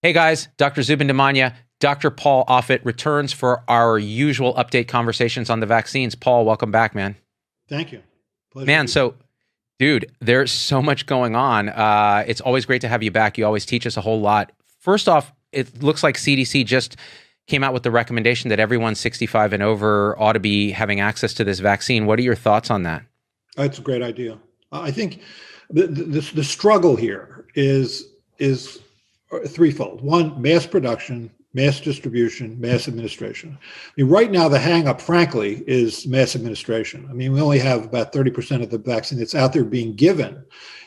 Hey guys, Dr. Zubin Damania, Dr. Paul Offit returns for our usual update conversations on the vaccines. Paul, welcome back, man. Thank you. Pleasure to Man, be back. so dude, there's so much going on. It's always great to have you back. You always teach us a whole lot. First off, it looks like CDC just came out with the recommendation that everyone 65 and over ought to be having access to this vaccine. What are your thoughts on that? That's a great idea. I think the struggle here is threefold. One, mass production, mass distribution, mass administration. I mean, right now, the hang up, frankly, is mass administration. I mean, we only have about 30% of the vaccine that's out there being given.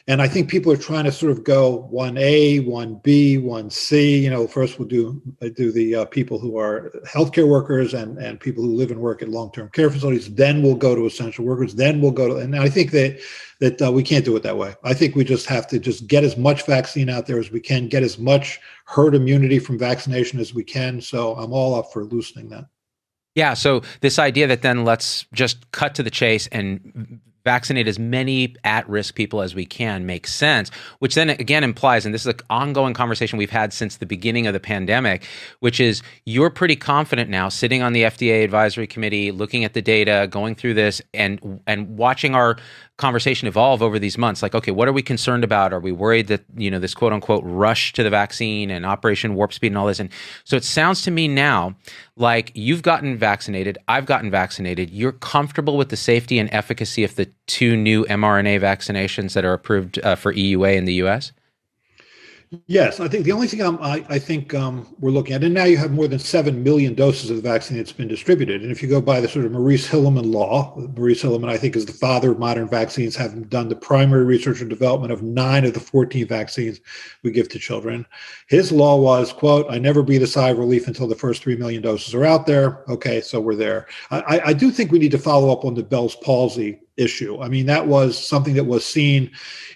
And I think people are trying to sort of go 1A, 1B, 1C. First we'll do the people who are healthcare workers and people who live and work at long-term care facilities. Then we'll go to essential workers. Then we'll go to, and I think that we can't do it that way. I think we just have to just get as much vaccine out there as we can, get as much herd immunity from vaccination as we can. So I'm all up for loosening that. Yeah, so this idea that then let's just cut to the chase and vaccinate as many at-risk people as we can makes sense, which then again implies, and this is an ongoing conversation we've had since the beginning of the pandemic, which is you're pretty confident now sitting on the FDA advisory committee, looking at the data, going through this and watching our conversation evolve over these months. Like, okay, what are we concerned about? Are we worried that, this quote unquote rush to the vaccine and Operation Warp Speed and all this? And so it sounds to me now like you've gotten vaccinated, I've gotten vaccinated. You're comfortable with the safety and efficacy of the two new mRNA vaccinations that are approved for EUA in the US? Yes, I think the only thing I think we're looking at, and now you have more than 7 million doses of the vaccine that's been distributed. And if you go by the sort of Maurice Hilleman law, Maurice Hilleman, I think, is the father of modern vaccines, having done the primary research and development of 9 of the 14 vaccines we give to children. His law was, quote, I never breathe a sigh of relief until the first 3 million doses are out there. Okay, so we're there. I do think we need to follow up on the Bell's palsy issue. I mean, that was something that was seen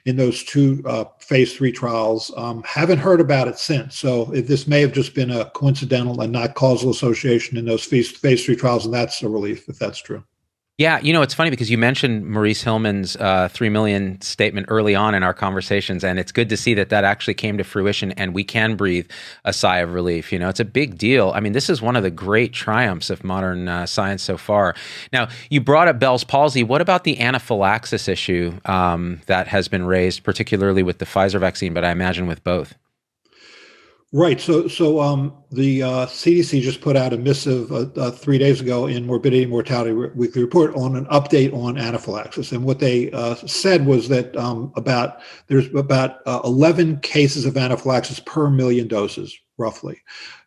in those two phase 3 trials. Haven't heard about it since. So this may have just been a coincidental and not causal association in those phase 3 trials, and that's a relief if that's true. Yeah, it's funny because you mentioned Maurice Hillman's 3 million statement early on in our conversations, and it's good to see that actually came to fruition and we can breathe a sigh of relief. It's a big deal. I mean, this is one of the great triumphs of modern science so far. Now, you brought up Bell's palsy. What about the anaphylaxis issue that has been raised, particularly with the Pfizer vaccine, but I imagine with both? Right. So the CDC just put out a missive 3 days ago in Morbidity and Mortality Weekly Report on an update on anaphylaxis. And what they said was that there's about 11 cases of anaphylaxis per million doses, roughly.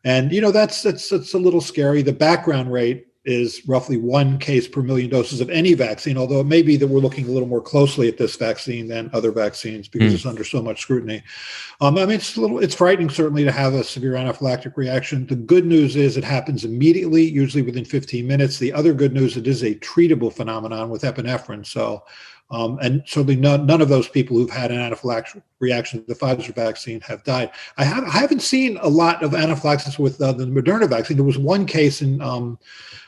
And that's a little scary. The background rate is roughly 1 case per million doses of any vaccine, although it may be that we're looking a little more closely at this vaccine than other vaccines because it's under so much scrutiny. I mean, it's frightening certainly to have a severe anaphylactic reaction. The good news is it happens immediately, usually within 15 minutes. The other good news, it is a treatable phenomenon with epinephrine. So, and certainly none of those people who've had an anaphylactic reaction to the Pfizer vaccine have died. I haven't seen a lot of anaphylaxis with the Moderna vaccine. There was one case in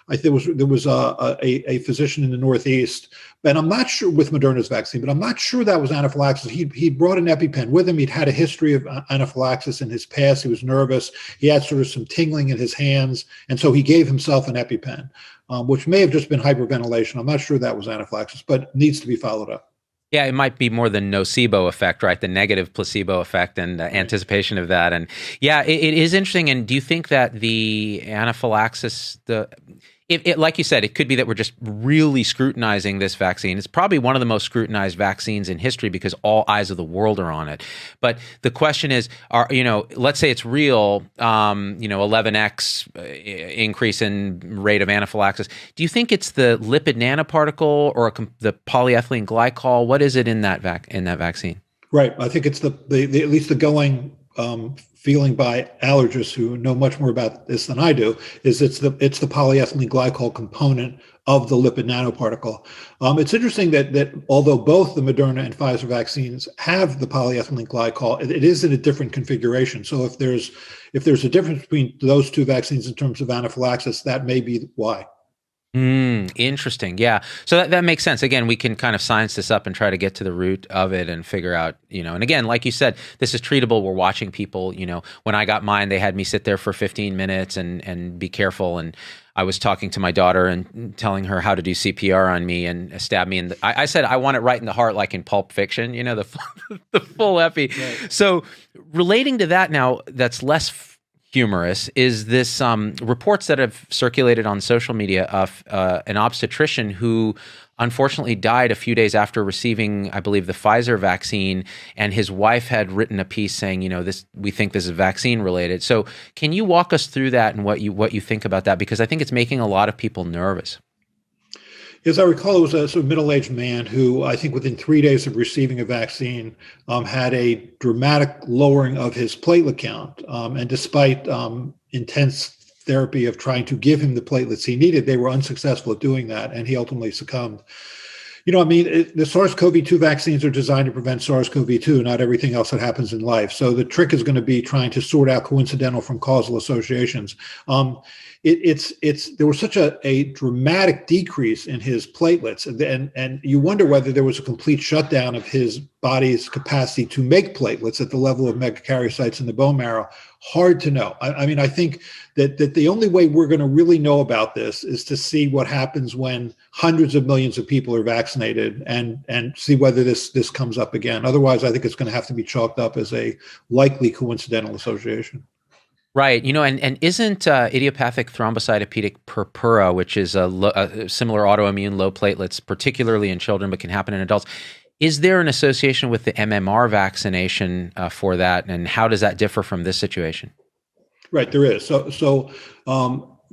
I think there was a physician in the Northeast, and I'm not sure with Moderna's vaccine, but I'm not sure that was anaphylaxis. He brought an EpiPen with him. He'd had a history of anaphylaxis in his past. He was nervous. He had sort of some tingling in his hands, and so he gave himself an EpiPen, which may have just been hyperventilation. I'm not sure that was anaphylaxis, but needs to be followed up. Yeah, it might be more the nocebo effect, right? The negative placebo effect and anticipation of that. And yeah, it is interesting. And do you think that the anaphylaxis, like you said, it could be that we're just really scrutinizing this vaccine. It's probably one of the most scrutinized vaccines in history because all eyes of the world are on it. But the question is, let's say it's real, 11x increase in rate of anaphylaxis. Do you think it's the lipid nanoparticle or the polyethylene glycol? What is it in that vaccine? Right. I think it's the at least the going feeling by allergists who know much more about this than I do is it's the polyethylene glycol component of the lipid nanoparticle. It's interesting that although both the Moderna and Pfizer vaccines have the polyethylene glycol, it is in a different configuration. So if there's a difference between those two vaccines in terms of anaphylaxis, that may be why. Interesting. Yeah. So that makes sense. Again, we can kind of science this up and try to get to the root of it and figure out, and again, like you said, this is treatable. We're watching people, when I got mine, they had me sit there for 15 minutes and be careful. And I was talking to my daughter and telling her how to do CPR on me and stab me. And I said, I want it right in the heart, like in Pulp Fiction, the full epi. Right. So relating to that now, that's less humorous is this reports that have circulated on social media of an obstetrician who unfortunately died a few days after receiving, I believe, the Pfizer vaccine, and his wife had written a piece saying, we think this is vaccine related. So can you walk us through that and what you think about that? Because I think it's making a lot of people nervous. As I recall, it was a sort of middle-aged man who, I think within 3 days of receiving a vaccine, had a dramatic lowering of his platelet count. And despite intense therapy of trying to give him the platelets he needed, they were unsuccessful at doing that, and he ultimately succumbed. The SARS-CoV-2 vaccines are designed to prevent SARS-CoV-2, not everything else that happens in life. So the trick is going to be trying to sort out coincidental from causal associations. There was such a dramatic decrease in his platelets, and you wonder whether there was a complete shutdown of his body's capacity to make platelets at the level of megakaryocytes in the bone marrow. Hard to know. I think that the only way we're going to really know about this is to see what happens when hundreds of millions of people are vaccinated and see whether this comes up again. Otherwise, I think it's going to have to be chalked up as a likely coincidental association. Right. And isn't idiopathic thrombocytopenic purpura, which is a similar autoimmune low platelets, particularly in children, but can happen in adults, is there an association with the MMR vaccination for that? And how does that differ from this situation? Right, there is. So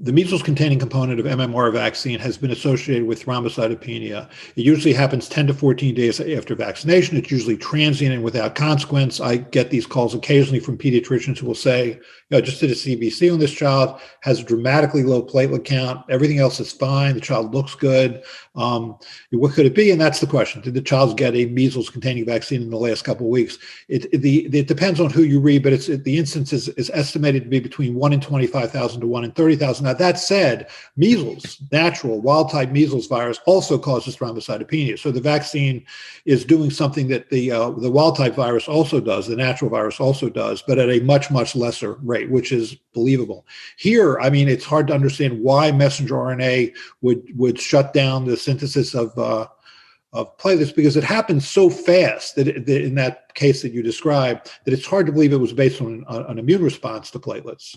the measles-containing component of MMR vaccine has been associated with thrombocytopenia. It usually happens 10 to 14 days after vaccination. It's usually transient and without consequence. I get these calls occasionally from pediatricians who will say, just did a CBC on this child, has a dramatically low platelet count. Everything else is fine. The child looks good. What could it be? And that's the question. Did the child get a measles-containing vaccine in the last couple of weeks? It depends on who you read, but the incidence is estimated to be between 1 in 25,000 to 1 in 30,000. Now, that said, measles, natural wild-type measles virus, also causes thrombocytopenia. So the vaccine is doing something that the wild-type virus also does, the natural virus also does, but at a much, much lesser rate, which is believable. Here, it's hard to understand why messenger RNA would shut down the synthesis of platelets, because it happens so fast that in that case that you described, that it's hard to believe it was based on an immune response to platelets.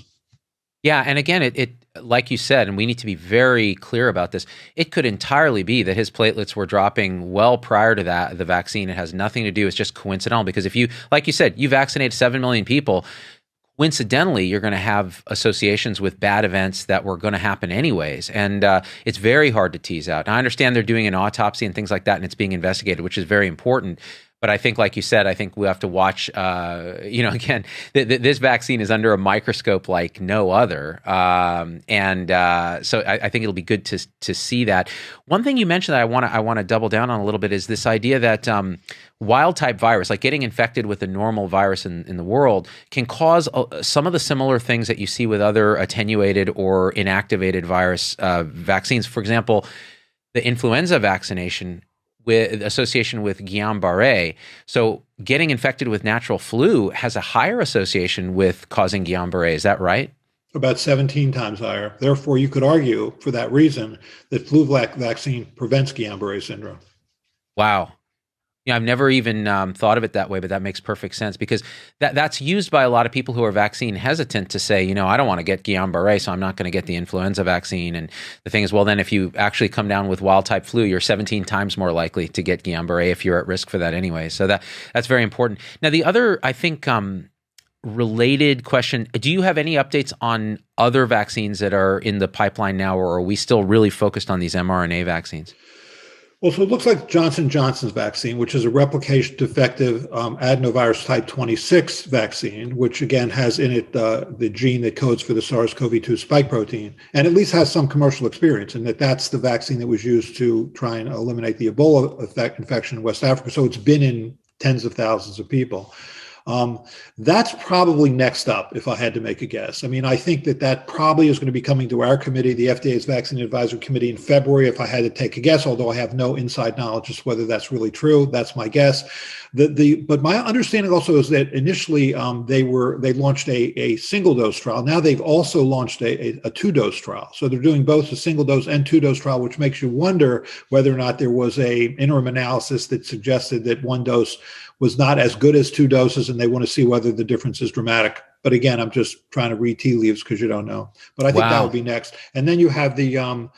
Yeah, and again, it like you said, and we need to be very clear about this, it could entirely be that his platelets were dropping well prior to the vaccine. It has nothing to do, it's just coincidental, because if you, like you said, you vaccinated 7 million people, coincidentally, you're going to have associations with bad events that were going to happen anyways. And it's very hard to tease out. And I understand they're doing an autopsy and things like that, and it's being investigated, which is very important. But I think, like you said, I think we have to watch, again, this vaccine is under a microscope like no other. So I think it'll be good to see that. One thing you mentioned that I want to double down on a little bit is this idea that wild type virus, like getting infected with a normal virus in the world, can cause some of the similar things that you see with other attenuated or inactivated virus vaccines. For example, the influenza vaccination with association with Guillain-Barré. So getting infected with natural flu has a higher association with causing Guillain-Barré. Is that right? About 17 times higher. Therefore, you could argue for that reason that flu vaccine prevents Guillain-Barré syndrome. Wow. Yeah, I've never even thought of it that way, but that makes perfect sense, because that's used by a lot of people who are vaccine hesitant to say, I don't want to get Guillain-Barré, so I'm not going to get the influenza vaccine. And the thing is, well, then if you actually come down with wild-type flu, you're 17 times more likely to get Guillain-Barré if you're at risk for that anyway. So that's very important. Now, the other, I think, related question, do you have any updates on other vaccines that are in the pipeline now, or are we still really focused on these mRNA vaccines? Well, so it looks like Johnson & Johnson's vaccine, which is a replication-defective adenovirus type 26 vaccine, which again has in it the gene that codes for the SARS-CoV-2 spike protein, and at least has some commercial experience in that's the vaccine that was used to try and eliminate the Ebola infection in West Africa. So it's been in tens of thousands of people. That's probably next up, if I had to make a guess. I mean, I think that probably is going to be coming to our committee, the FDA's Vaccine Advisory Committee, in February, if I had to take a guess, although I have no inside knowledge as to whether that's really true. That's my guess. But my understanding also is that initially they launched a single dose trial. Now they've also launched a 2-dose trial. So they're doing both a single dose and 2-dose trial, which makes you wonder whether or not there was a interim analysis that suggested that 1 dose was not as good as 2 doses, and they want to see whether the difference is dramatic. But again, I'm just trying to read tea leaves because you don't know. But I think that would be next. And then you have the UK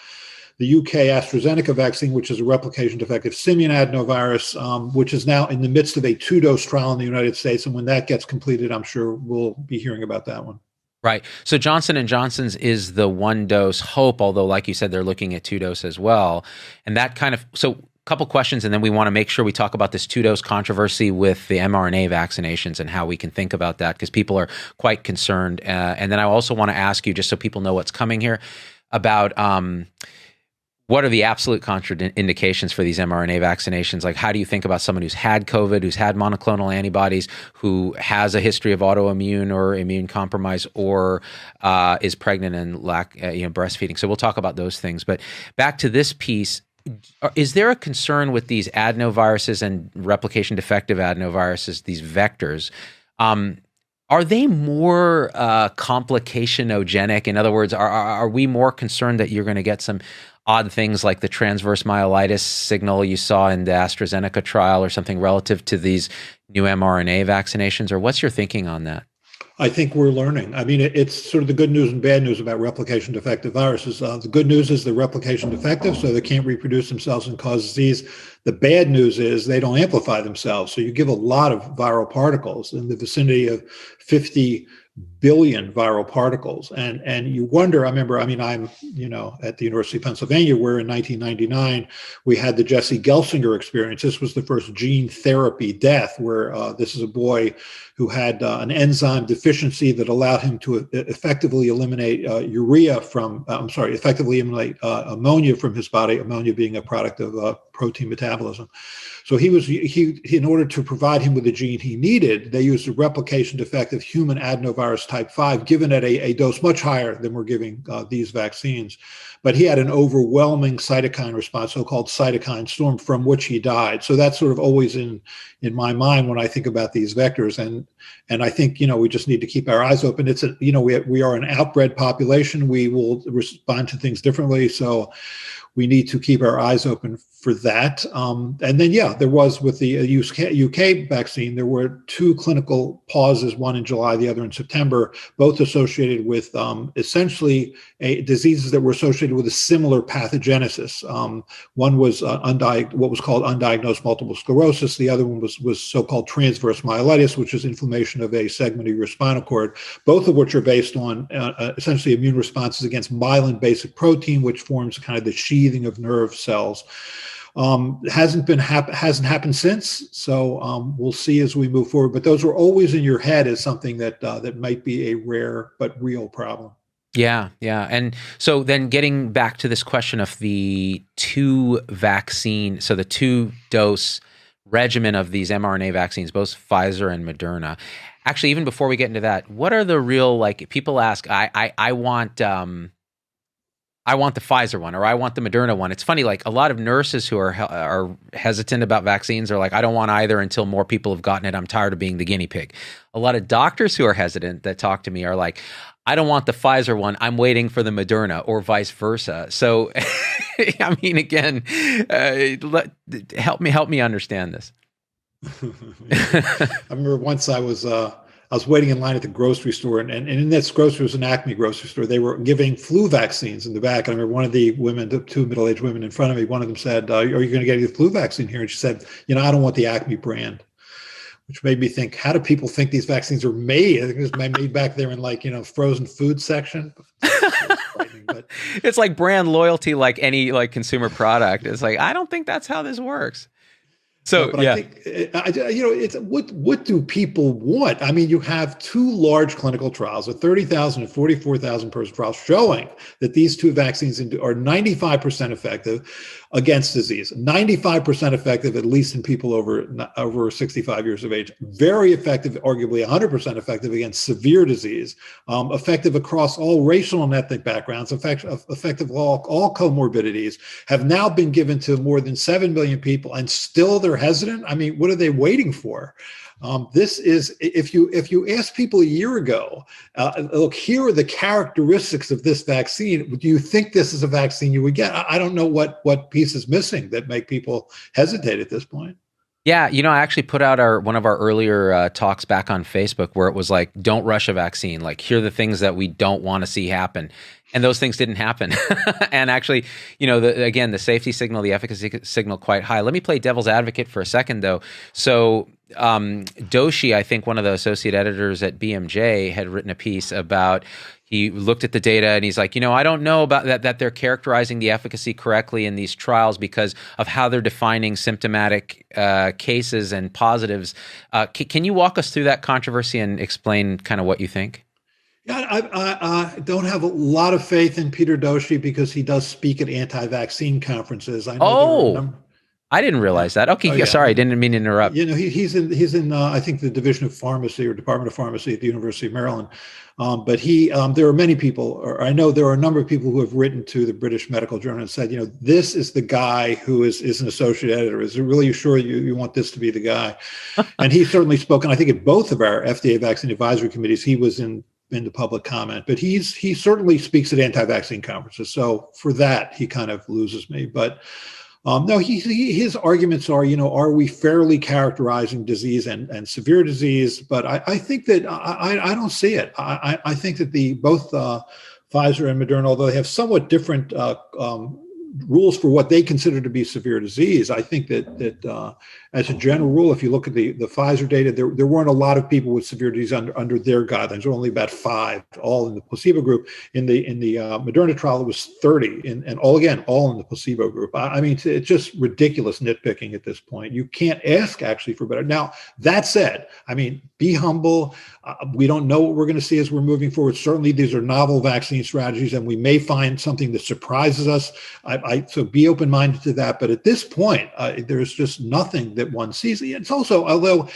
AstraZeneca vaccine, which is a replication defective simian adenovirus, which is now in the midst of a 2-dose trial in the United States. And when that gets completed, I'm sure we'll be hearing about that one. Right. So Johnson & Johnson's is the 1-dose hope, although like you said, they're looking at 2-dose as well. And that kind of, so couple questions, and then we want to make sure we talk about this 2-dose controversy with the mRNA vaccinations and how we can think about that, because people are quite concerned. And then I also want to ask you, just so people know what's coming here, about what are the absolute contraindications for these mRNA vaccinations? Like, how do you think about someone who's had COVID, who's had monoclonal antibodies, who has a history of autoimmune or immune compromise, or is pregnant and breastfeeding? So we'll talk about those things. But back to this piece, is there a concern with these adenoviruses and replication defective adenoviruses, these vectors? Are they more complicationogenic? In other words, are we more concerned that you're going to get some odd things like the transverse myelitis signal you saw in the AstraZeneca trial or something relative to these new mRNA vaccinations? Or what's your thinking on that? I think we're learning. I mean, it's sort of the good news and bad news about replication defective viruses. The good news is they're replication defective, so they can't reproduce themselves and cause disease. The bad news is they don't amplify themselves. So you give a lot of viral particles in the vicinity of 50 billion viral particles. And you wonder, I'm at the University of Pennsylvania, where in 1999, we had the Jesse Gelsinger experience. This was the first gene therapy death, where this is a boy who had an enzyme deficiency that allowed him to effectively eliminate ammonia from his body, ammonia being a product of protein metabolism. So he in order to provide him with the gene he needed, they used a replication defective human adenovirus type 5, given at a dose much higher than we're giving these vaccines. But he had an overwhelming cytokine response, so-called cytokine storm, from which he died. So that's sort of always in my mind when I think about these vectors. And I think, we just need to keep our eyes open. We are an outbred population. We will respond to things differently. So we need to keep our eyes open for that. And then, there was with the UK vaccine, there were 2 clinical pauses, one in July, the other in September, both associated with essentially diseases that were associated with a similar pathogenesis. One was what was called undiagnosed multiple sclerosis. The other one was so-called transverse myelitis, which is inflammation of a segment of your spinal cord, both of which are based on essentially immune responses against myelin basic protein, which forms kind of the sheathing of nerve cells. Hasn't happened since, so we'll see as we move forward. But those were always in your head as something that might be a rare but real problem. Yeah. And so then getting back to this question of the 2-dose regimen of these mRNA vaccines, both Pfizer and Moderna. Actually, even before we get into that, what are the real, people ask, I want the Pfizer one, or I want the Moderna one. It's funny, a lot of nurses who are hesitant about vaccines are like, I don't want either until more people have gotten it. I'm tired of being the guinea pig. A lot of doctors who are hesitant that talk to me are like, I don't want the Pfizer one. I'm waiting for the Moderna, or vice versa. So, again, help me understand this. I remember once I was waiting in line at the grocery store, and in this grocery was an Acme grocery store. They were giving flu vaccines in the back. And I remember one of the women, the 2 middle-aged women in front of me, one of them said, are you going to get the flu vaccine here? And she said, I don't want the Acme brand, which made me think, how do people think these vaccines are made? I think it was made back there in frozen food section. But it's like brand loyalty, like any consumer product. It's like, I don't think that's how this works. So But I yeah. think, it's what do people want? I mean, you have two large clinical trials, a 30,000 and 44,000 person trial, showing that these two vaccines are 95% effective against disease, 95% effective, at least in people over 65 years of age, very effective, arguably 100% effective against severe disease, effective across all racial and ethnic backgrounds, effective all comorbidities, have now been given to more than 7 million people, and still they're hesitant. I mean, what are they waiting for? This is, if you ask people a year ago, look, here are the characteristics of this vaccine. Do you think this is a vaccine you would get? I don't know what piece is missing that make people hesitate at this point. Yeah, I actually put out one of our earlier talks back on Facebook where it was like, don't rush a vaccine. Like, here are the things that we don't want to see happen. And those things didn't happen. And actually, again, the safety signal, the efficacy signal, quite high. Let me play devil's advocate for a second, though. So Doshi, I think one of the associate editors at BMJ, had written a piece about, he looked at the data and he's like, I don't know about that they're characterizing the efficacy correctly in these trials because of how they're defining symptomatic cases and positives. Can you walk us through that controversy and explain kind of what you think? Yeah, I don't have a lot of faith in Peter Doshi because he does speak at anti-vaccine conferences. I know I didn't realize that. Okay, yeah. Sorry, I didn't mean to interrupt. He's in I think the Division of Pharmacy or Department of Pharmacy at the University of Maryland. But there are many people, or I know there are a number of people who have written to the British Medical Journal and said, this is the guy who is an associate editor. Is it really sure you want this to be the guy? And he's certainly spoken, I think, at both of our FDA vaccine advisory committees. He was in the public comment, but he certainly speaks at anti-vaccine conferences. So for that, he kind of loses me. But no, his arguments are we fairly characterizing disease and severe disease? But I think that I don't see it. I think that both Pfizer and Moderna, although they have somewhat different rules for what they consider to be severe disease, I think that as a general rule, if you look at the Pfizer data, there weren't a lot of people with severe disease under their guidelines. There were only about 5, all in the placebo group. In the Moderna trial, it was 30, and all in the placebo group. I mean, it's just ridiculous nitpicking at this point. You can't ask actually for better. Now, that said, I mean, be humble. We don't know what we're going to see as we're moving forward. Certainly, these are novel vaccine strategies, and we may find something that surprises us. So be open-minded to that. But at this point, there's just nothing that one sees. It's also, although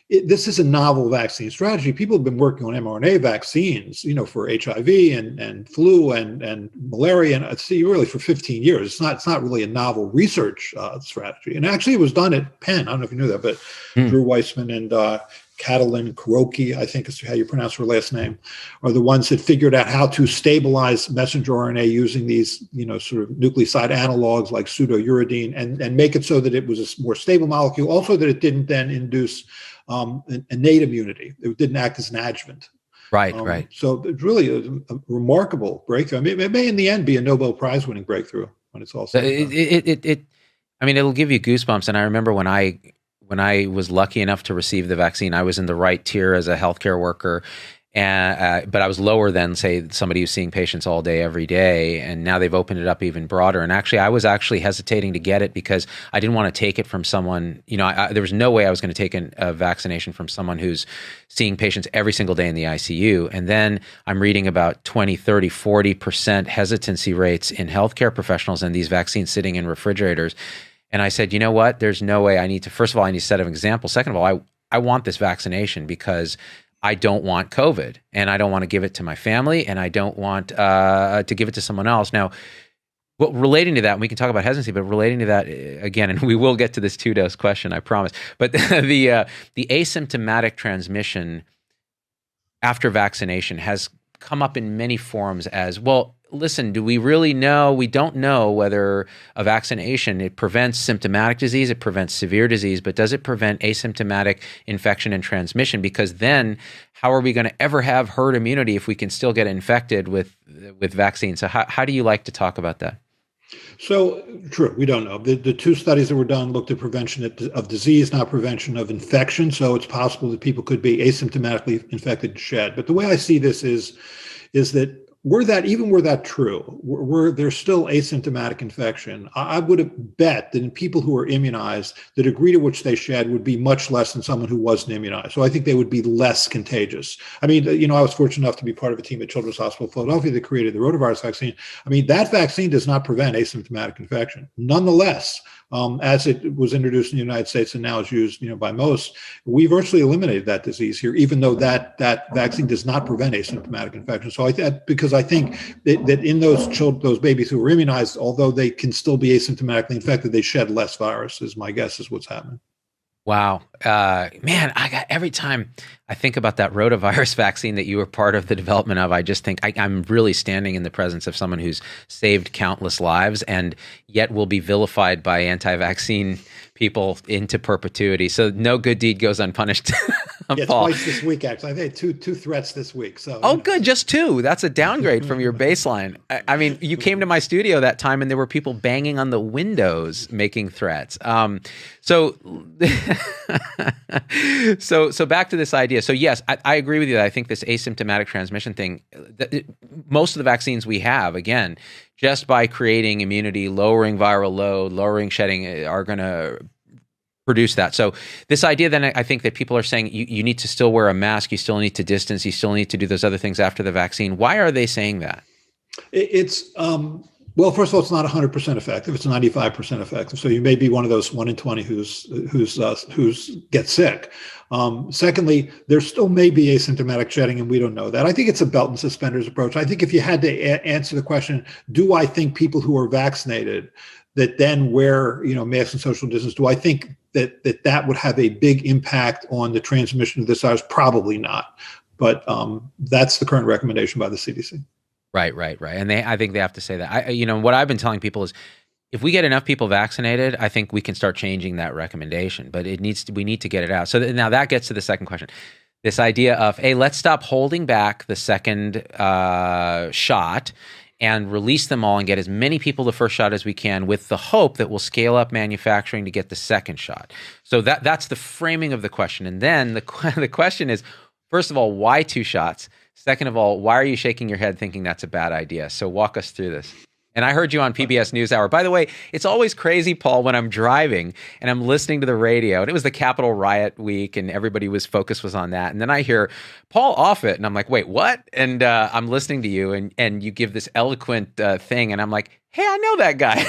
this is a novel vaccine strategy, people have been working on mRNA vaccines, for HIV and flu and malaria, and really for 15 years. It's not really a novel research strategy. And actually, it was done at Penn. I don't know if you knew that, but Drew Weissman and Catalin Kuroki, I think is how you pronounce her last name, are the ones that figured out how to stabilize messenger RNA using these, sort of nucleoside analogs like pseudouridine and make it so that it was a more stable molecule. Also, that it didn't then induce innate immunity. It didn't act as an adjuvant. Right. So it's really a remarkable breakthrough. I mean, it may in the end be a Nobel Prize winning breakthrough when it's all said and done. I mean, it'll give you goosebumps. And I remember when I was lucky enough to receive the vaccine, I was in the right tier as a healthcare worker, but I was lower than, say, somebody who's seeing patients all day, every day. And now they've opened it up even broader. And actually, I was actually hesitating to get it because I didn't want to take it from someone. There was no way I was going to take a vaccination from someone who's seeing patients every single day in the ICU. And then I'm reading about 20, 30, 40% hesitancy rates in healthcare professionals and these vaccines sitting in refrigerators. And I said, you know what? There's no way. First of all, I need to set an example. Second of all, I want this vaccination because I don't want COVID and I don't want to give it to my family and I don't want to give it to someone else. Now, relating to that, and we can talk about hesitancy, but relating to that again, and we will get to this 2-dose question, I promise. But the asymptomatic transmission after vaccination has come up in many forums as, well, listen, do we really know? We don't know whether a vaccination, it prevents symptomatic disease, it prevents severe disease, but does it prevent asymptomatic infection and transmission? Because then how are we going to ever have herd immunity if we can still get infected with vaccines? So how do you like to talk about that? So, true, we don't know. The 2 studies that were done looked at prevention of disease, not prevention of infection. So it's possible that people could be asymptomatically infected and shed. But the way I see this is that were that true, were there still asymptomatic infection, I would have bet that in people who are immunized, the degree to which they shed would be much less than someone who wasn't immunized. So I think they would be less contagious. I mean, I was fortunate enough to be part of a team at Children's Hospital of Philadelphia that created the rotavirus vaccine. I mean, that vaccine does not prevent asymptomatic infection. Nonetheless, as it was introduced in the United States and now is used, by most, we virtually eliminated that disease here, even though that vaccine does not prevent asymptomatic infection. So because I think that in those babies who were immunized, although they can still be asymptomatically infected, they shed less virus, is my guess is what's happening. Wow. Man, every time I think about that rotavirus vaccine that you were part of the development of, I just think I'm really standing in the presence of someone who's saved countless lives and yet will be vilified by anti-vaccine people into perpetuity. So no good deed goes unpunished. Yeah, Paul. twice this week, actually. I think two threats this week. So. Oh, good. Just two. That's a downgrade from your baseline. I mean, you came to my studio that time and there were people banging on the windows making threats. So back to this idea. So yes, I agree with you that I think this asymptomatic transmission thing, most of the vaccines we have, again, just by creating immunity, lowering viral load, lowering shedding, are going to produce that. So this idea then, I think that people are saying you need to still wear a mask, you still need to distance, you still need to do those other things after the vaccine. Why are they saying that? It's well, first of all, it's not 100% effective. It's 95% effective. So you may be one of those 1 in 20 who's get sick. Secondly, there still may be asymptomatic shedding, and we don't know that. I think it's a belt and suspenders approach. I think if you had to answer the question, do I think people who are vaccinated that then wear, masks and social distance, do I think that would have a big impact on the transmission of this virus? Probably not. But that's the current recommendation by the CDC. Right. And I think they have to say that. What I've been telling people is, if we get enough people vaccinated, I think we can start changing that recommendation. But we need to get it out. So now that gets to the second question. This idea of, hey, let's stop holding back the second shot and release them all and get as many people the first shot as we can, with the hope that we'll scale up manufacturing to get the second shot. So that's the framing of the question. And then the question is, first of all, why 2 shots? Second of all, why are you shaking your head thinking that's a bad idea? So walk us through this. And I heard you on PBS NewsHour. By the way, it's always crazy, Paul, when I'm driving and I'm listening to the radio, and it was the Capitol riot week and everybody focus was on that. And then I hear Paul Offit and I'm like, wait, what? And I'm listening to you and you give this eloquent thing. And I'm like, hey, I know that guy.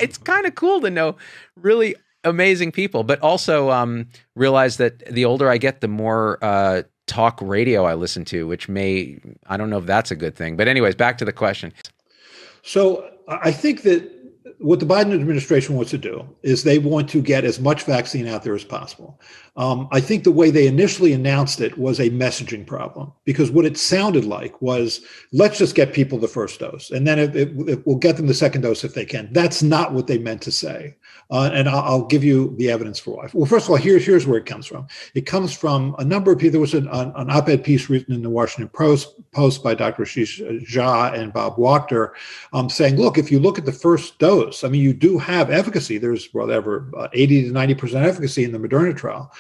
It's kind of cool to know really amazing people, but also realize that the older I get, the more talk radio I listen to, which I don't know if that's a good thing. But anyways, back to the question. So I think that what the Biden administration wants to do is they want to get as much vaccine out there as possible. I think the way they initially announced it was a messaging problem, because what it sounded like was, let's just get people the first dose, and then it will get them the second dose if they can. That's not what they meant to say. And I'll give you the evidence for why. Well, first of all, here's where it comes from. It comes from a number of people. There was an op-ed piece written in the Washington Post by Dr. Ashish Jha and Bob Wachter saying, look, if you look at the first dose, I mean, you do have efficacy. There's 80 to 90% efficacy in the Moderna trial.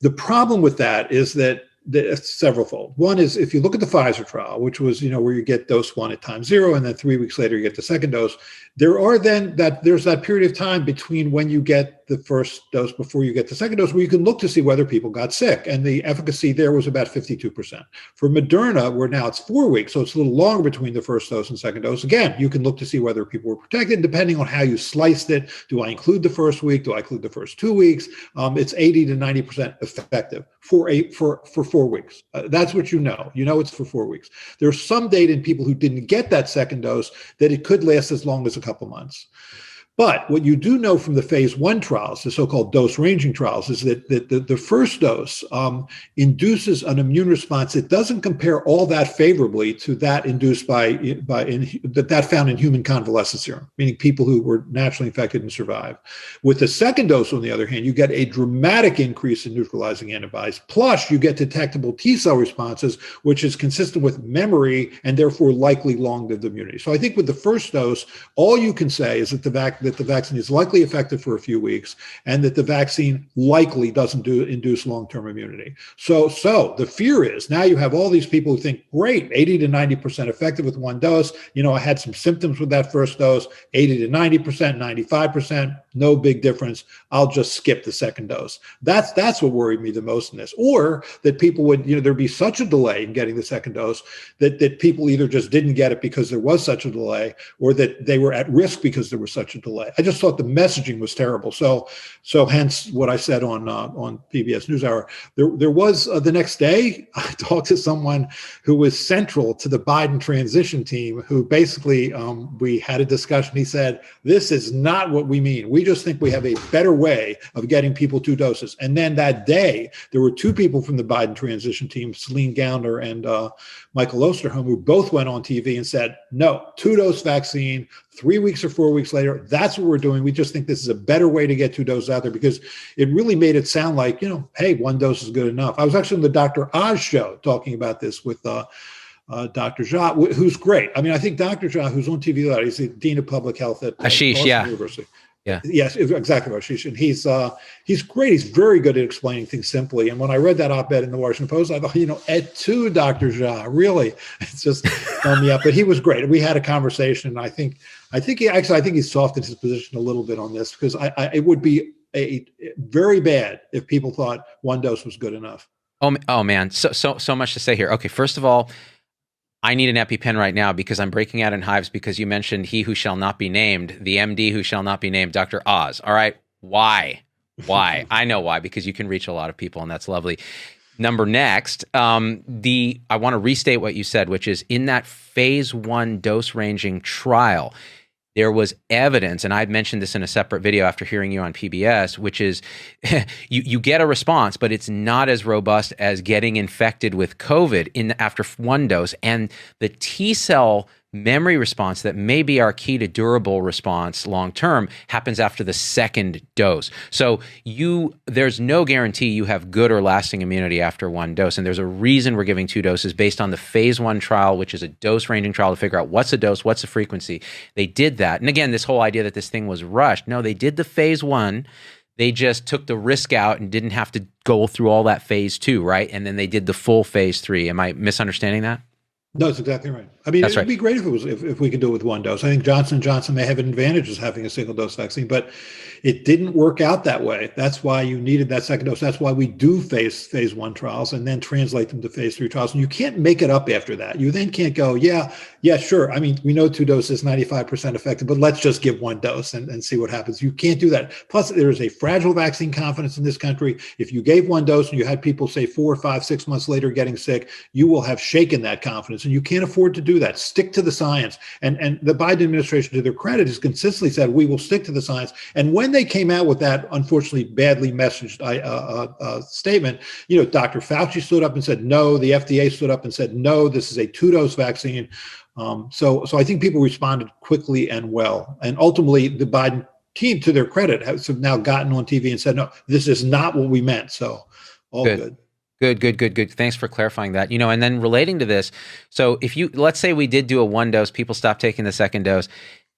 The problem with that is that it's severalfold. One is, if you look at the Pfizer trial, which was, where you get dose 1 at time 0, and then 3 weeks later you get the second dose, there's that period of time between when you get the first dose before you get the second dose, where you can look to see whether people got sick. And the efficacy there was about 52%. For Moderna, where now it's 4 weeks, so it's a little longer between the first dose and second dose. Again, you can look to see whether people were protected, depending on how you sliced it. Do I include the first week? Do I include the first 2 weeks? It's 80 to 90% effective for 4 weeks. That's what you know. It's for 4 weeks. There's some data in people who didn't get that second dose that it could last as long as a couple months. But what you do know from the phase 1 trials, the so-called dose-ranging trials, is that the first dose induces an immune response that doesn't compare all that favorably to that induced that found in human convalescent serum, meaning people who were naturally infected and survived. With the second dose, on the other hand, you get a dramatic increase in neutralizing antibodies. Plus, you get detectable T-cell responses, which is consistent with memory and therefore likely long-lived immunity. So I think with the first dose, all you can say is that that the vaccine is likely effective for a few weeks and that the vaccine likely doesn't induce long-term immunity. So the fear is now you have all these people who think, great, 80 to 90% effective with one dose. I had some symptoms with that first dose, 80 to 90%, 95%, no big difference. I'll just skip the second dose. That's what worried me the most in this. Or that people would, there'd be such a delay in getting the second dose that people either just didn't get it because there was such a delay, or that they were at risk because there was such a delay. I just thought the messaging was terrible. So hence what I said on PBS NewsHour. There was the next day, I talked to someone who was central to the Biden transition team, who basically we had a discussion. He said, "This is not what we mean. We just think we have a better way of getting people 2 doses." And then that day, there were 2 people from the Biden transition team, Celine Gounder and Michael Osterholm, who both went on TV and said, no, 2-dose vaccine, 3 weeks or 4 weeks later, that's what we're doing. We just think this is a better way to get 2 doses out there, because it really made it sound like, hey, 1 dose is good enough. I was actually on the Dr. Oz show talking about this with Dr. Jha, who's great. I mean, I think Dr. Jha, who's on TV a lot, he's the Dean of Public Health at Ashish, Boston University. Yeah. Yes, exactly, Ashish. And he's great. He's very good at explaining things simply. And when I read that op-ed in the Washington Post, I thought, et tu, Dr. Jha, really? It's just thrown me up. But he was great. We had a conversation. And I think he softened his position a little bit on this, because it would be very bad if people thought 1 dose was good enough. Oh man, so much to say here. Okay, first of all, I need an EpiPen right now because I'm breaking out in hives because you mentioned he who shall not be named, the MD who shall not be named, Dr. Oz. All right, why? I know why, because you can reach a lot of people, and that's lovely. Next, I want to restate what you said, which is in that phase 1 dose ranging trial, there was evidence, and I'd mentioned this in a separate video after hearing you on PBS, which is you get a response, but it's not as robust as getting infected with COVID after 1 dose. And the T cell memory response that may be our key to durable response long-term happens after the 2nd dose. So there's no guarantee you have good or lasting immunity after 1 dose. And there's a reason we're giving 2 doses based on the phase 1 trial, which is a dose ranging trial to figure out what's the dose, what's the frequency. They did that. And again, this whole idea that this thing was rushed. No, they did the phase 1. They just took the risk out and didn't have to go through all that phase 2, right? And then they did the full phase 3. Am I misunderstanding that? No, that's exactly right. I mean, it'd be great if we could do it with 1 dose. I think Johnson & Johnson may have an advantage of having a single dose vaccine, but it didn't work out that way. That's why you needed that 2nd dose. That's why we do phase 1 trials and then translate them to phase 3 trials. And you can't make it up after that. You then can't go, yeah, sure. I mean, we know 2 doses, 95% effective, but let's just give 1 dose and see what happens. You can't do that. Plus, there is a fragile vaccine confidence in this country. If you gave 1 dose and you had people say 4, 5, 6 months later getting sick, you will have shaken that confidence, and you can't afford to do that. Stick to the science. And the Biden administration, to their credit, has consistently said, we will stick to the science. And when they came out with that, unfortunately, badly messaged statement, Dr. Fauci stood up and said, no, the FDA stood up and said, no, this is a 2-dose vaccine. So I think people responded quickly and well. And ultimately, the Biden team, to their credit, has now gotten on TV and said, no, this is not what we meant. So all good. Good. Thanks for clarifying that. And then relating to this, so let's say we did do a 1 dose, people stopped taking the 2nd dose.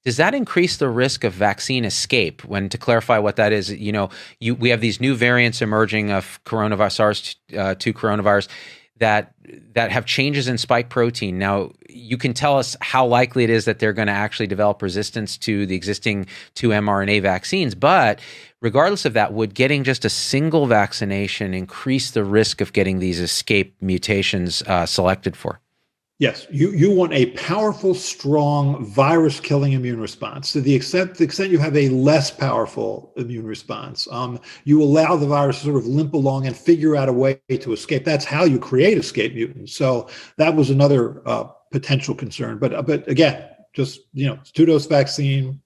Does that increase the risk of vaccine escape? When, to clarify what that is, we have these new variants emerging of coronavirus, SARS-2 coronavirus that have changes in spike protein. Now, you can tell us how likely it is that they're going to actually develop resistance to the existing 2 mRNA vaccines. But regardless of that, would getting just a single vaccination increase the risk of getting these escape mutations selected for? Yes, you want a powerful, strong virus-killing immune response. To the extent you have a less powerful immune response, you allow the virus to sort of limp along and figure out a way to escape. That's how you create escape mutants. So that was another potential concern. But again, just 2-dose vaccine.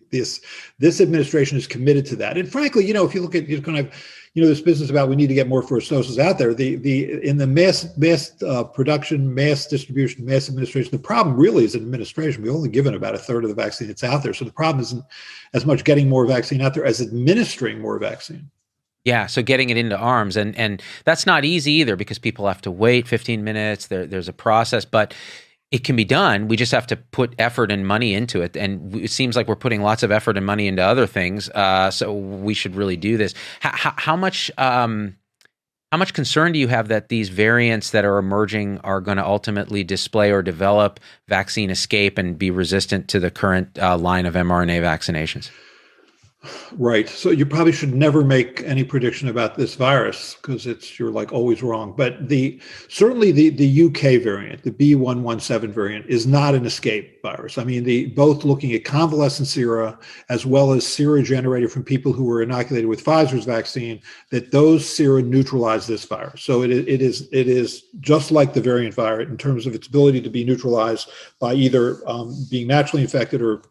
This administration is committed to that. And frankly, if you look at kind of this business about we need to get more first doses out there, in the mass production, mass distribution, mass administration, the problem really is administration. We've only given about 1/3 of the vaccine that's out there. So the problem isn't as much getting more vaccine out there as administering more vaccine. Yeah, so getting it into arms, and that's not easy either, because people have to wait 15 minutes. There's a process, but It can be done. We just have to put effort and money into it. And it seems like we're putting lots of effort and money into other things. So we should really do this. How much concern do you have that these variants that are emerging are going to ultimately display or develop vaccine escape and be resistant to the current line of mRNA vaccinations? Right. So you probably should never make any prediction about this virus because you're like always wrong. But certainly the UK variant, the B.1.1.7 variant, is not an escape virus. I mean, both looking at convalescent sera as well as sera generated from people who were inoculated with Pfizer's vaccine, that those sera neutralize this virus. So it is just like the variant virus in terms of its ability to be neutralized by either being naturally infected or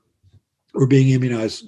being immunized.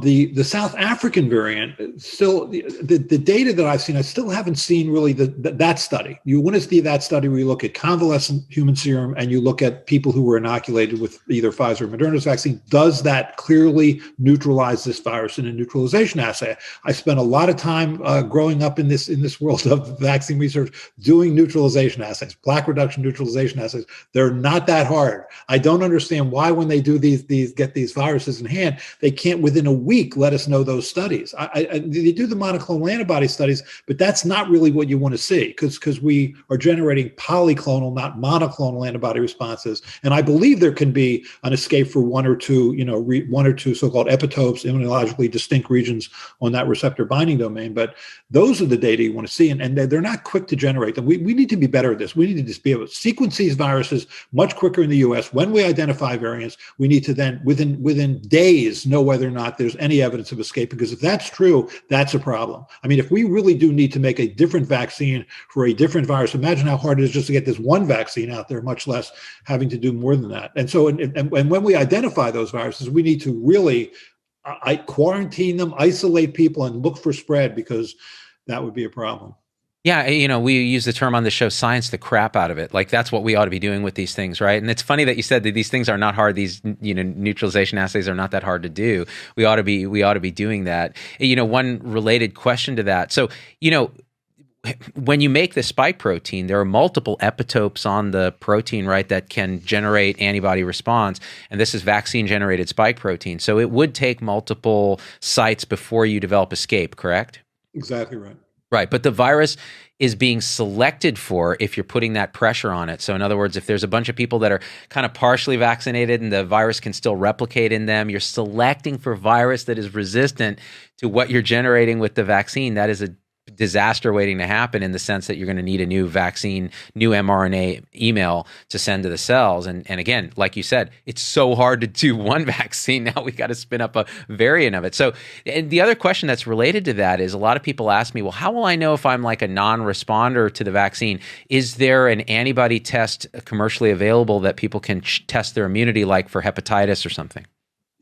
The South African variant, still the data that I've seen, I still haven't seen really that study. You want to see that study where you look at convalescent human serum and you look at people who were inoculated with either Pfizer or Moderna's vaccine. Does that clearly neutralize this virus in a neutralization assay? I spent a lot of time growing up in this world of vaccine research doing neutralization assays, plaque reduction neutralization assays. They're not that hard. I don't understand why when they do get these viruses in hand, they can't within a week let us know those studies. They do the monoclonal antibody studies, but that's not really what you want to see because we are generating polyclonal, not monoclonal antibody responses. And I believe there can be an escape for one or two so-called epitopes, immunologically distinct regions on that receptor binding domain. But those are the data you want to see, and they're not quick to generate them. We need to be better at this. We need to just be able to sequence these viruses much quicker in the U.S. When we identify variants, we need to then within days know whether or not there's any evidence of escape, because if that's true, that's a problem. I mean, if we really do need to make a different vaccine for a different virus, imagine how hard it is just to get this one vaccine out there, much less having to do more than that. And so, and when we identify those viruses, we need to really quarantine them, isolate people, and look for spread, because that would be a problem. Yeah, we use the term on the show, science the crap out of it. Like, that's what we ought to be doing with these things, right? And it's funny that you said that these things are not hard. These, neutralization assays are not that hard to do. We ought to be doing that. One related question to that. So, when you make the spike protein, there are multiple epitopes on the protein, right, that can generate antibody response. And this is vaccine-generated spike protein. So it would take multiple sites before you develop escape, correct? Exactly right. Right, but the virus is being selected for if you're putting that pressure on it. So in other words, if there's a bunch of people that are kind of partially vaccinated and the virus can still replicate in them, you're selecting for virus that is resistant to what you're generating with the vaccine. That is a disaster waiting to happen, in the sense that you're going to need a new vaccine, new mRNA email to send to the cells. And again, like you said, it's so hard to do one vaccine. Now we got to spin up a variant of it. So, and the other question that's related to that is, a lot of people ask me, well, how will I know if I'm like a non-responder to the vaccine? Is there an antibody test commercially available that people can test their immunity, like for hepatitis or something?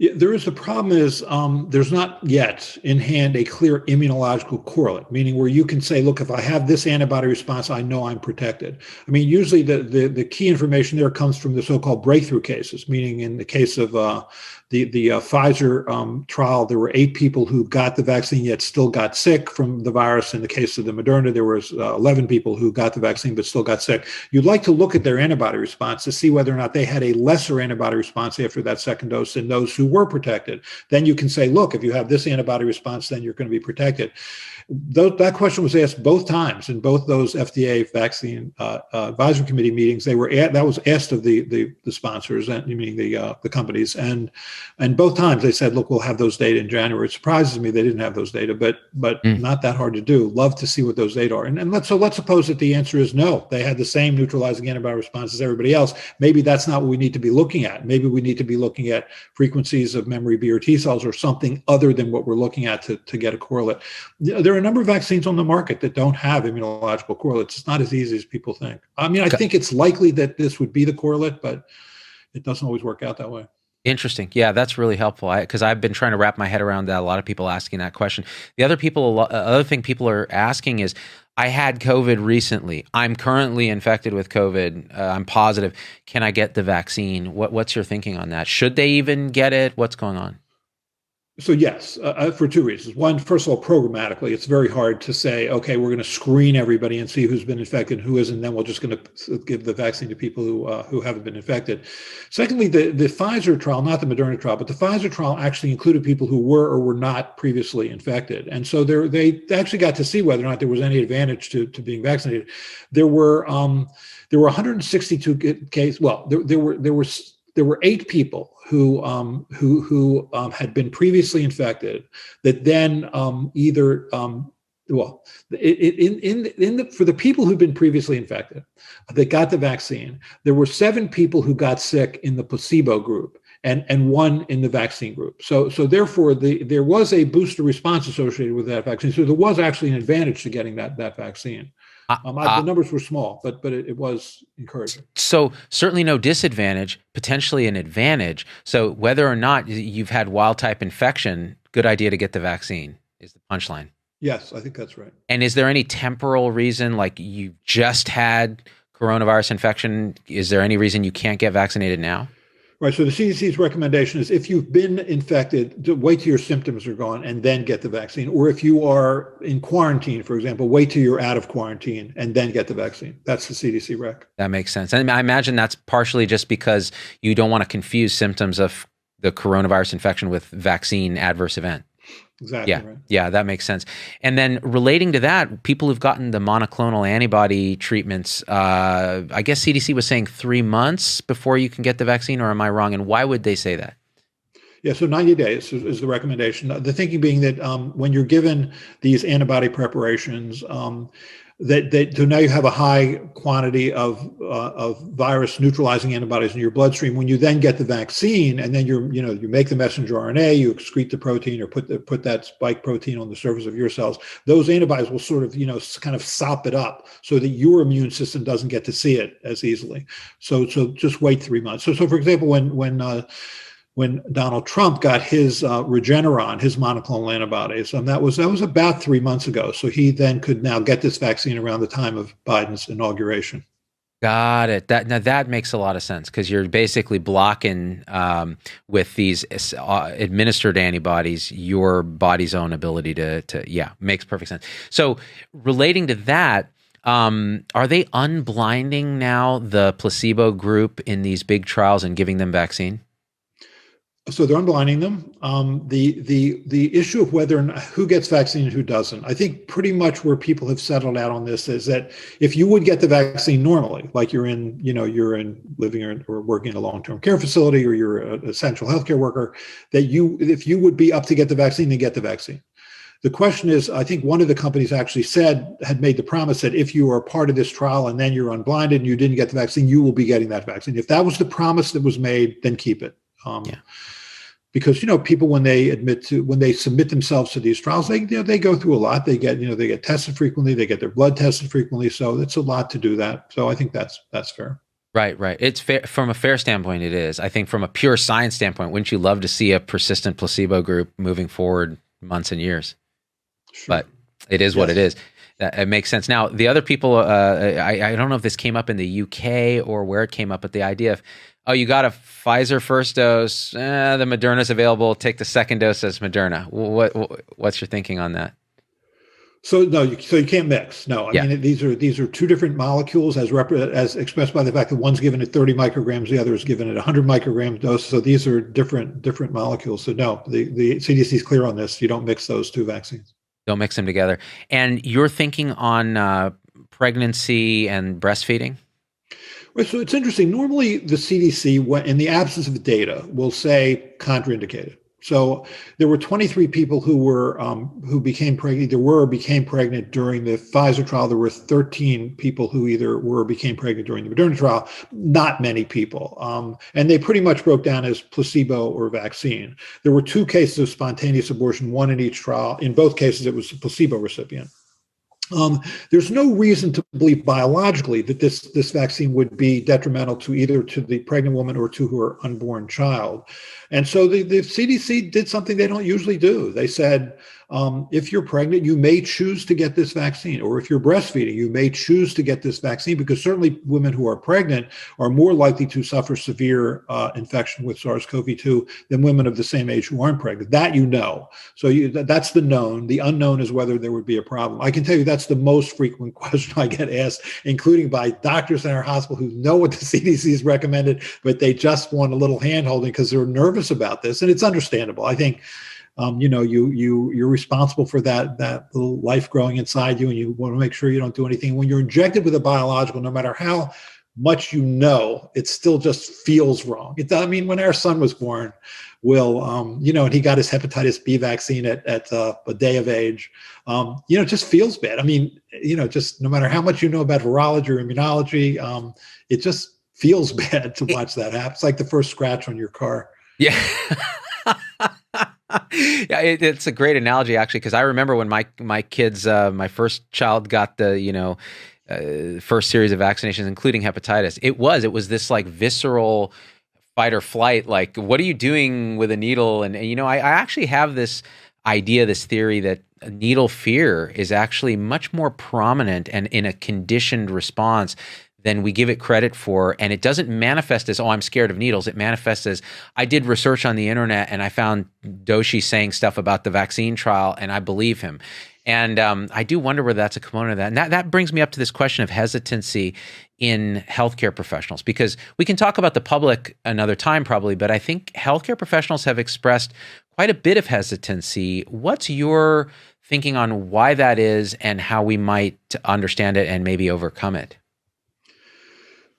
Yeah, there is. The problem is there's not yet in hand a clear immunological correlate, meaning where you can say, look, if I have this antibody response, I know I'm protected. I mean, usually the key information there comes from the so-called breakthrough cases, meaning in the case of the Pfizer trial, there were 8 people who got the vaccine yet still got sick from the virus. In the case of the Moderna, there was 11 people who got the vaccine but still got sick. You'd like to look at their antibody response to see whether or not they had a lesser antibody response after that second dose than those who were protected. Then you can say, look, if you have this antibody response, then you're going to be protected. That question was asked both times in both those FDA vaccine advisory committee meetings. That was asked of the sponsors, and meaning the companies, and both times they said, look, we'll have those data in January. It surprises me they didn't have those data, but not that hard to do. Love to see what those data are. And let's suppose that the answer is no. They had the same neutralizing antibody response as everybody else. Maybe that's not what we need to be looking at. Maybe we need to be looking at frequencies of memory B or T cells, or something other than what we're looking at to get a correlate. There are a number of vaccines on the market that don't have immunological correlates. It's not as easy as people think. I mean, I think it's likely that this would be the correlate, but it doesn't always work out that way. Interesting. Yeah, that's really helpful, because I've been trying to wrap my head around that. A lot of people asking that question. The other thing people are asking is, I had COVID recently. I'm currently infected with COVID. I'm positive. Can I get the vaccine? What's your thinking on that? Should they even get it? What's going on? So yes, for two reasons. One, first of all, programmatically, it's very hard to say, okay, we're going to screen everybody and see who's been infected and who isn't, and then we're just going to give the vaccine to people who haven't been infected. Secondly, the Pfizer trial, not the Moderna trial, but the Pfizer trial actually included people who were or were not previously infected, and so they actually got to see whether or not there was any advantage to being vaccinated. There were 162 cases. Well, there were 8 people who had been previously infected that then for the people who'd been previously infected that got the vaccine, there were 7 people who got sick in the placebo group and 1 in the vaccine group. So therefore there was a booster response associated with that vaccine. So there was actually an advantage to getting that vaccine. The numbers were small, but it was encouraging. So certainly no disadvantage, potentially an advantage. So whether or not you've had wild type infection, good idea to get the vaccine is the punchline. Yes, I think that's right. And is there any temporal reason, like you just had coronavirus infection? Is there any reason you can't get vaccinated now? Right. So the CDC's recommendation is if you've been infected, to wait till your symptoms are gone and then get the vaccine. Or if you are in quarantine, for example, wait till you're out of quarantine and then get the vaccine. That's the CDC rec. That makes sense. And I imagine that's partially just because you don't want to confuse symptoms of the coronavirus infection with vaccine adverse event. Exactly. Yeah. Right. Yeah, that makes sense. And then relating to that, people who've gotten the monoclonal antibody treatments, I guess CDC was saying 3 months before you can get the vaccine, or am I wrong? And why would they say that? Yeah, so 90 days is the recommendation. The thinking being that when you're given these antibody preparations, so now you have a high quantity of virus neutralizing antibodies in your bloodstream. When you then get the vaccine, and then you make the messenger RNA, you excrete the protein or put that spike protein on the surface of your cells. Those antibodies will sort of kind of sop it up so that your immune system doesn't get to see it as easily. So just wait 3 months. So for example, when Donald Trump got his Regeneron, his monoclonal antibodies, that was about 3 months ago. So he then could now get this vaccine around the time of Biden's inauguration. Got it. That makes a lot of sense, because you're basically blocking with these administered antibodies your body's own ability to makes perfect sense. So relating to that, are they unblinding now the placebo group in these big trials and giving them vaccine? So they're unblinding them. The issue of whether or not, who gets vaccine and who doesn't, I think pretty much where people have settled out on this is that if you would get the vaccine normally, like you're in living or working in a long-term care facility, or you're an essential healthcare worker, if you would be up to get the vaccine, then get the vaccine. The question is, I think one of the companies actually had made the promise that if you are part of this trial and then you're unblinded and you didn't get the vaccine, you will be getting that vaccine. If that was the promise that was made, then keep it. Because people, when they submit themselves to these trials, they go through a lot. They get tested frequently. They get their blood tested frequently. So it's a lot to do that. So I think that's fair. Right. It's fair from a fair standpoint. It is. I think from a pure science standpoint, wouldn't you love to see a persistent placebo group moving forward months and years? Sure. But it is what it is. It makes sense. Now, the other people, I don't know if this came up in the UK or where it came up, but the idea of, oh, you got a Pfizer first dose, the Moderna's available, take the second dose as Moderna. What's your thinking on that? So you can't mix. No, I mean, these are 2 different molecules as expressed by the fact that one's given at 30 micrograms, the other is given at 100 microgram dose. So these are different molecules. So no, the CDC is clear on this. You don't mix those 2 vaccines. Don't mix them together. And you're thinking on pregnancy and breastfeeding? Right, so it's interesting. Normally, the CDC, in the absence of data, will say contraindicated. So there were 23 people who became pregnant, became pregnant during the Pfizer trial. There were 13 people who either were or became pregnant during the Moderna trial. Not many people, and they pretty much broke down as placebo or vaccine. There were 2 cases of spontaneous abortion, 1 in each trial. In both cases, it was a placebo recipient. There's no reason to believe biologically that this vaccine would be detrimental to either to the pregnant woman or to her unborn child. And so the CDC did something they don't usually do. They said, if you're pregnant, you may choose to get this vaccine, or if you're breastfeeding, you may choose to get this vaccine, because certainly women who are pregnant are more likely to suffer severe infection with SARS-CoV-2 than women of the same age who aren't pregnant. That you know. So that's the known. The unknown is whether there would be a problem. I can tell you that's the most frequent question I get asked, including by doctors in our hospital who know what the CDC has recommended, but they just want a little hand-holding because they're nervous about this. And it's understandable. I think you're responsible for that little life growing inside you, and you want to make sure you don't do anything. When you're injected with a biological, no matter how much it still just feels wrong. When our son was born, Will, and he got his hepatitis B vaccine at a day of age, it just feels bad. Just no matter how much you know about virology or immunology, it just feels bad to watch that happen. It's like the first scratch on your car. Yeah. Yeah, it's a great analogy, actually, because I remember when my kids, my first child got the, first series of vaccinations, including hepatitis. It was this like visceral fight or flight. Like, what are you doing with a needle? And I actually have this idea, this theory that needle fear is actually much more prominent and in a conditioned response than we give it credit for. And it doesn't manifest as, oh, I'm scared of needles. It manifests as, I did research on the internet and I found Doshi saying stuff about the vaccine trial and I believe him. And I do wonder whether that's a component of that. And that brings me up to this question of hesitancy in healthcare professionals, because we can talk about the public another time probably, but I think healthcare professionals have expressed quite a bit of hesitancy. What's your thinking on why that is and how we might understand it and maybe overcome it?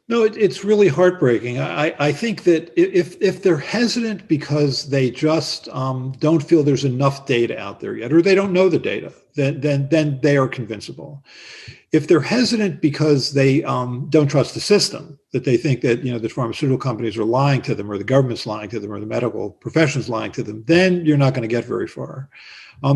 No, it's really heartbreaking. I think that if they're hesitant because they just don't feel there's enough data out there yet, or they don't know the data, then they are convincible. If they're hesitant because they don't trust the system, that they think that the pharmaceutical companies are lying to them, or the government's lying to them, or the medical profession's lying to them, then you're not going to get very far.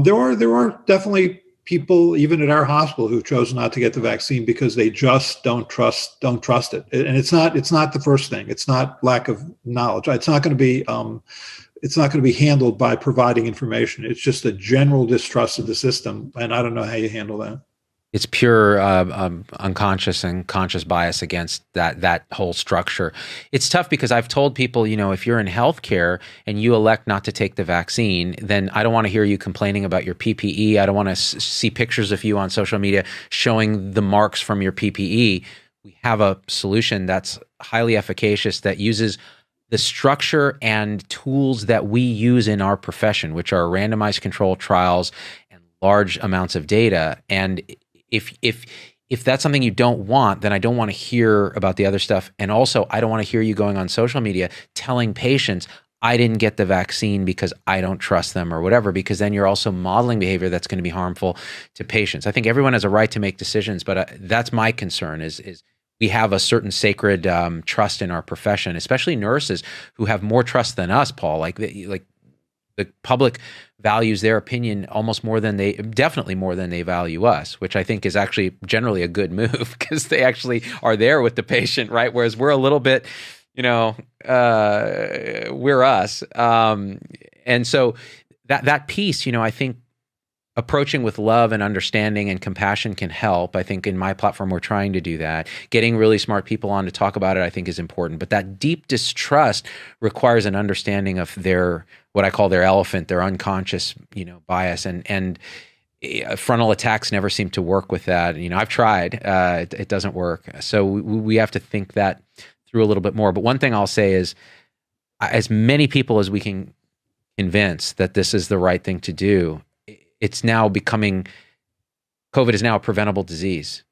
There are definitely people, even at our hospital, who chose not to get the vaccine because they just don't trust it. And it's not the first thing. It's not lack of knowledge. It's not going to be handled by providing information. It's just a general distrust of the system. And I don't know how you handle that. It's pure unconscious and conscious bias against that whole structure. It's tough because I've told people, if you're in healthcare and you elect not to take the vaccine, then I don't want to hear you complaining about your PPE. I don't want to see pictures of you on social media showing the marks from your PPE. We have a solution that's highly efficacious, that uses the structure and tools that we use in our profession, which are randomized controlled trials and large amounts of data. And if that's something you don't want, then I don't want to hear about the other stuff. And also, I don't want to hear you going on social media telling patients, I didn't get the vaccine because I don't trust them or whatever, because then you're also modeling behavior that's going to be harmful to patients. I think everyone has a right to make decisions, but that's my concern is we have a certain sacred trust in our profession, especially nurses who have more trust than us, Paul. Like the public values their opinion definitely more than they value us, which I think is actually generally a good move, because they actually are there with the patient, right? Whereas we're a little bit, we're us. And so that piece, I think approaching with love and understanding and compassion can help. I think in my platform, we're trying to do that. Getting really smart people on to talk about it, I think, is important. But that deep distrust requires an understanding of what I call their elephant, their unconscious, bias. And frontal attacks never seem to work with that. I've tried. It doesn't work. So we have to think that through a little bit more. But one thing I'll say is, as many people as we can convince that this is the right thing to do, it's now becoming, COVID is now a preventable disease.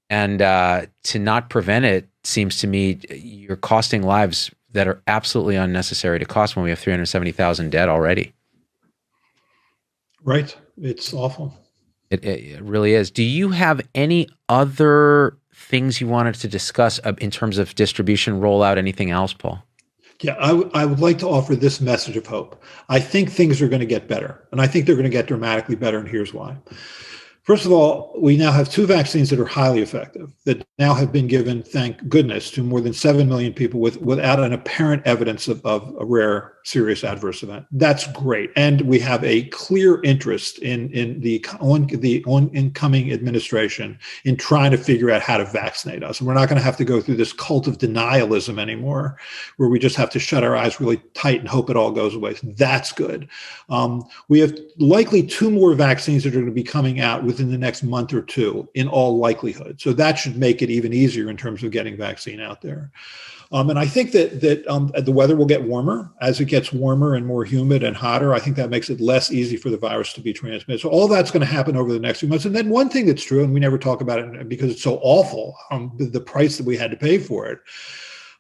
And to not prevent it seems to me you're costing lives that are absolutely unnecessary to cost when we have 370,000 dead already. Right. It's awful. It really is. Do you have any other things you wanted to discuss in terms of distribution, rollout, anything else, Paul? Yeah, I would like to offer this message of hope. I think things are going to get better, and I think they're going to get dramatically better, and here's why. First of all, we now have 2 vaccines that are highly effective, that now have been given, thank goodness, to more than 7 million people without an apparent evidence of a rare serious adverse event. That's great. And we have a clear interest in the incoming administration in trying to figure out how to vaccinate us. And we're not going to have to go through this cult of denialism anymore, where we just have to shut our eyes really tight and hope it all goes away. So that's good. We have likely 2 more vaccines that are going to be coming out within the next month or 2 in all likelihood. So that should make it even easier in terms of getting vaccine out there. And I think that the weather will get warmer. As it gets warmer and more humid and hotter, I think that makes it less easy for the virus to be transmitted. So all that's going to happen over the next few months. And then one thing that's true, and we never talk about it because it's so awful, the price that we had to pay for it.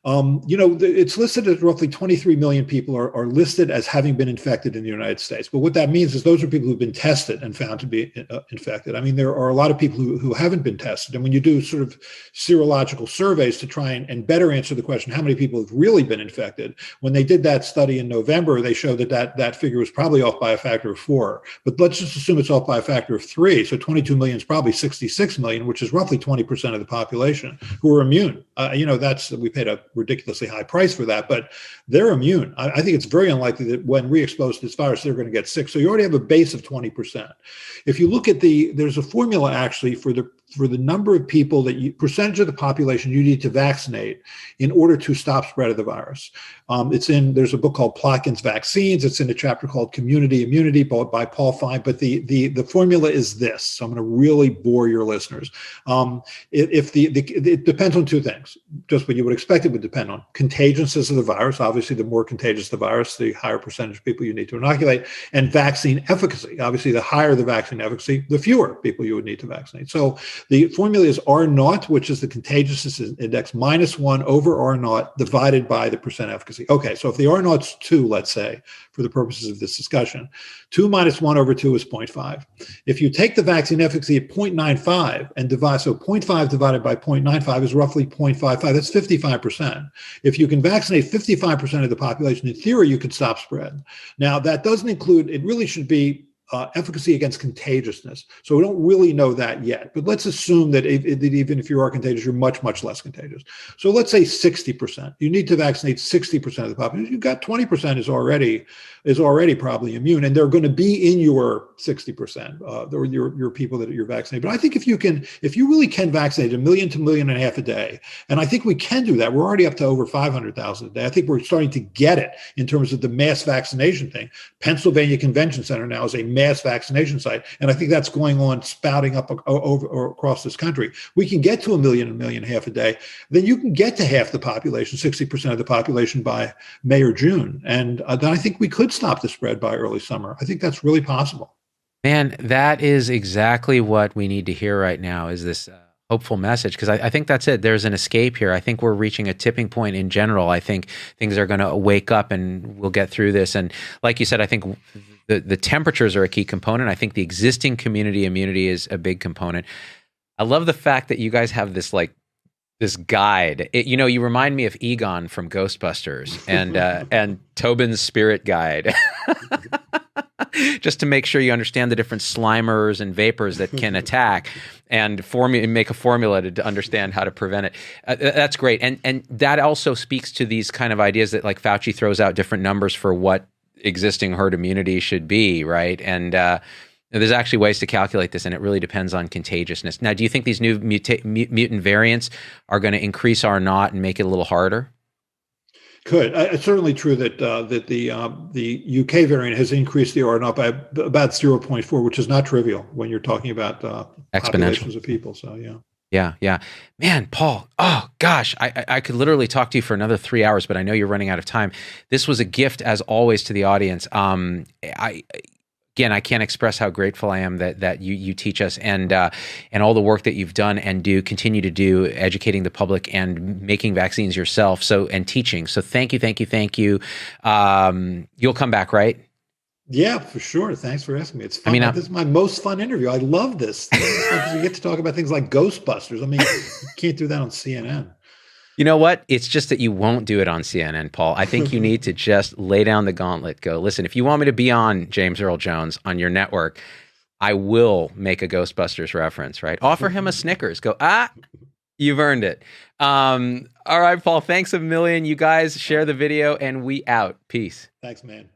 It's listed as roughly 23 million people are listed as having been infected in the United States. But what that means is those are people who've been tested and found to be infected. I mean, there are a lot of people who haven't been tested. And when you do sort of serological surveys to try and better answer the question, how many people have really been infected? When they did that study in November, they showed that figure was probably off by a factor of 4. But let's just assume it's off by a factor of 3. So 22 million is probably 66 million, which is roughly 20% of the population who are immune. We paid a ridiculously high price for that, but they're immune. I think it's very unlikely that when re-exposed to this virus, they're going to get sick. So you already have a base of 20%. If you look at there's a formula actually for the number of people percentage of the population you need to vaccinate in order to stop spread of the virus. There's a book called Plotkin's Vaccines. It's in a chapter called Community Immunity by Paul Fine. But the formula is this. So I'm going to really bore your listeners. It depends on 2 things. Just what you would expect it would depend on. Contagiousness of the virus. Obviously, the more contagious the virus, the higher percentage of people you need to inoculate. And vaccine efficacy. Obviously, the higher the vaccine efficacy, the fewer people you would need to vaccinate. So the formula is R naught, which is the contagiousness index, -1 over R naught divided by the percent efficacy. Okay, so if the R naught's 2, let's say, for the purposes of this discussion, 2 minus 1 over 2 is 0.5. If you take the vaccine efficacy at 0.95 and divide, so 0.5 divided by 0.95 is roughly 0.55. That's 55%. If you can vaccinate 55% of the population, in theory, you could stop spread. Now, that doesn't include, it really should be efficacy against contagiousness. So we don't really know that yet. But let's assume that even if you are contagious, you're much, much less contagious. So let's say 60%. You need to vaccinate 60% of the population. You've got 20% is already probably immune, and they're going to be in your 60%, your people that you're vaccinating. But I think if you really can vaccinate 1 million to 1.5 million a day, and I think we can do that. We're already up to over 500,000 a day. I think we're starting to get it in terms of the mass vaccination thing. Pennsylvania Convention Center now is a mass vaccination site, and I think that's going on, spouting up over or across this country. We can get to 1 million, 1.5 million a day. Then you can get to half the population, 60% of the population by May or June, and then I think we could stop the spread by early summer. I think that's really possible. Man, that is exactly what we need to hear right now, is this hopeful message, because I think that's it. There's an escape here. I think we're reaching a tipping point in general. I think things are going to wake up and we'll get through this. And like you said, I think the temperatures are a key component. I think the existing community immunity is a big component. I love the fact that you guys have this guide. You remind me of Egon from Ghostbusters and Tobin's spirit guide. Just to make sure you understand the different slimers and vapors that can attack, and make a formula to understand how to prevent it. That's great. And that also speaks to these kind of ideas that, like, Fauci throws out different numbers for what existing herd immunity should be, right? And there's actually ways to calculate this, and it really depends on contagiousness. Now, do you think these new mutant variants are going to increase R naught and make it a little harder? Could. It's certainly true that the UK variant has increased the R naught by about 0.4, which is not trivial when you're talking about populations of people. So Yeah. Man, Paul, oh gosh, I could literally talk to you for another 3 hours, but I know you're running out of time. This was a gift, as always, to the audience. Again, I can't express how grateful I am that you teach us, and all the work that you've done and continue to do, educating the public and making vaccines yourself. And teaching. So thank you. You'll come back, right? Yeah, for sure. Thanks for asking me. It's fun. This is my most fun interview. I love this because we get to talk about things like Ghostbusters. I mean, you can't do that on CNN. You know what? It's just that you won't do it on CNN, Paul. I think you need to just lay down the gauntlet. Go, listen, if you want me to be on James Earl Jones on your network, I will make a Ghostbusters reference, right? Offer him a Snickers. Go, You've earned it. All right, Paul. Thanks a million. You guys share the video, and we out. Peace. Thanks, man.